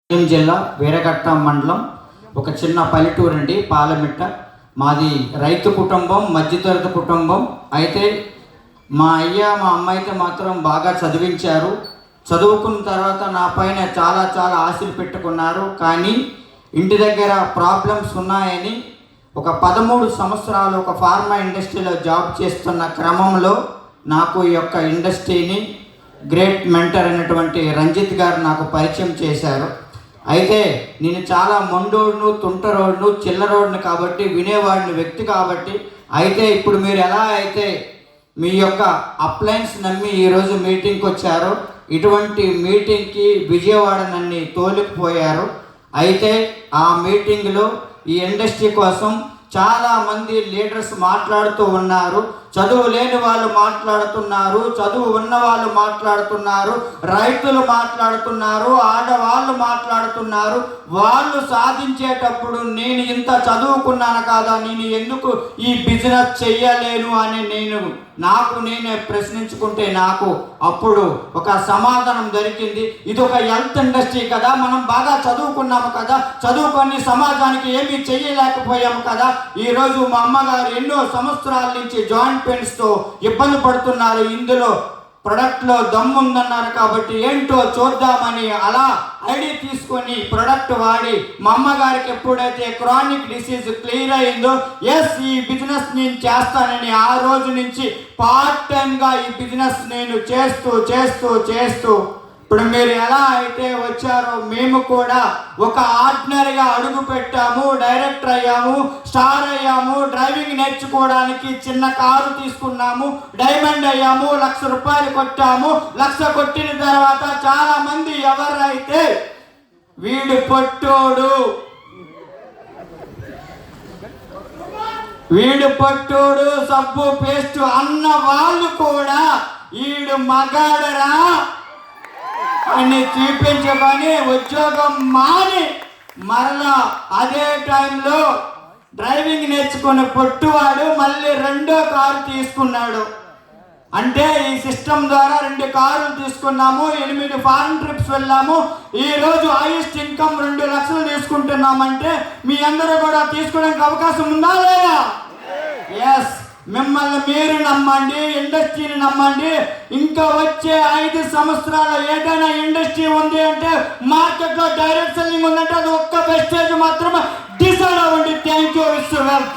జిల్లా వీరఘట్ట మండలం ఒక చిన్న పల్లెటూరు అండి పాలమిట్ట. మాది రైతు కుటుంబం, మధ్యతరగతి కుటుంబం. అయితే మా అయ్య మా అమ్మ అయితే మాత్రం బాగా చదివించారు. చదువుకున్న తర్వాత నా పైన చాలా ఆశలు పెట్టుకున్నారు. కానీ ఇంటి దగ్గర ప్రాబ్లమ్స్ ఉన్నాయని ఒక 13 సంవత్సరాలు ఒక ఫార్మా ఇండస్ట్రీలో జాబ్ చేస్తున్న క్రమంలో నాకు ఈ యొక్క ఇండస్ట్రీని గ్రేట్ మెంటర్ అయినటువంటి రంజిత్ గారు నాకు పరిచయం చేశారు. అయితే నేను చాలా మొండోడును, తుంటరోడును, చిల్లరోడును కాబట్టి వినేవాడిని వ్యక్తి కాబట్టి. అయితే ఇప్పుడు మీరు ఎలా అయితే మీ యొక్క అప్లయన్స్ నమ్మి ఈరోజు మీటింగ్కి వచ్చారో, ఇటువంటి మీటింగ్కి విజయవాడ నన్ను తోలుకుపోయారు. అయితే ఆ మీటింగ్లో ఈ ఇండస్ట్రీ కోసం చాలామంది లీడర్స్ మాట్లాడుతూ ఉన్నారు. చదువు లేని వాళ్ళు మాట్లాడుతున్నారు, చదువు ఉన్న వాళ్ళు మాట్లాడుతున్నారు, రైతులు మాట్లాడుతున్నారు, ఆడవాళ్ళు మాట్లాడుతున్నారు. వాళ్ళు సాధించేటప్పుడు నేను ఇంత చదువుకున్నాను కాదా, నేను ఎందుకు ఈ బిజినెస్ చెయ్యలేను అని నాకు నేనే ప్రశ్నించుకుంటే నాకు అప్పుడు ఒక సమాధానం దొరికింది. ఇది ఒక హెల్త్ ఇండస్ట్రీ కదా, మనం బాగా చదువుకున్నాము కదా, చదువుకొని సమాజానికి ఏమీ చెయ్యలేకపోయాము కదా. ఈరోజు మా అమ్మగారు ఎన్నో సంవత్సరాల నుంచి జాయింట్ పెయిన్స్తో ఇబ్బంది పడుతున్నారు. ఇందులో ప్రొడక్ట్లో దమ్ముందన్నారు కాబట్టి ఏంటో చూద్దామని అలా ఐడి తీసుకొని ప్రొడక్ట్ వాడి మా అమ్మగారికి ఎప్పుడైతే క్రానిక్ డిసీజ్ క్లియర్ అయిందో, ఈ బిజినెస్ నేను చేస్తానని ఆ రోజు నుంచి పార్ట్ టైంగా ఈ బిజినెస్ నేను చేస్తూ ఇప్పుడు మీరు ఎలా అయితే వచ్చారో మేము కూడా ఒక ఆర్డినరీగా అడుగు పెట్టాము, డైరెక్టర్ అయ్యాము, స్టార్ అయ్యాము, డ్రైవింగ్ నేర్చుకోవడానికి చిన్న కారు తీసుకున్నాము, డైమండ్ అయ్యాము, 1,00,000 రూపాయలు కొట్టాము. 1,00,000 కొట్టిన తర్వాత చాలా మంది ఎవరైతే వీడు పట్టోడు సబ్బు పేస్ట్ అన్న వాళ్ళు కూడా వీడు మగాడరా అని చూపించమని ఉద్యోగం మాని మరలా అదే టైంలో డ్రైవింగ్ నేర్చుకుని పొట్టువాడు మళ్ళీ 2వ కారు తీసుకున్నాడు. అంటే ఈ సిస్టమ్ ద్వారా 2 కార్లు తీసుకున్నాము, 8 ఫారెన్ ట్రిప్స్ వెళ్ళాము. ఈరోజు హైయెస్ట్ ఇన్కమ్ 2 లక్షలు తీసుకుంటున్నామంటే మీ అందరూ కూడా తీసుకోవడానికి అవకాశం ఉందా లేదా? ఎస్. మిమ్మల్ని మీరు నమ్మండి, ఇండస్ట్రీని నమ్మండి. ఇంకా వచ్చే 5 సంవత్సరాలు ఏదైనా ఇండస్ట్రీ ఉంది అంటే, మార్కెట్లో డైరెక్ట్ సెల్లింగ్ ఉందంటే అది ఒక్క వెస్టేజ్ మాత్రమే డిసైడ్ అవ్వండి. Thank you. విశ్వ వెల్త్.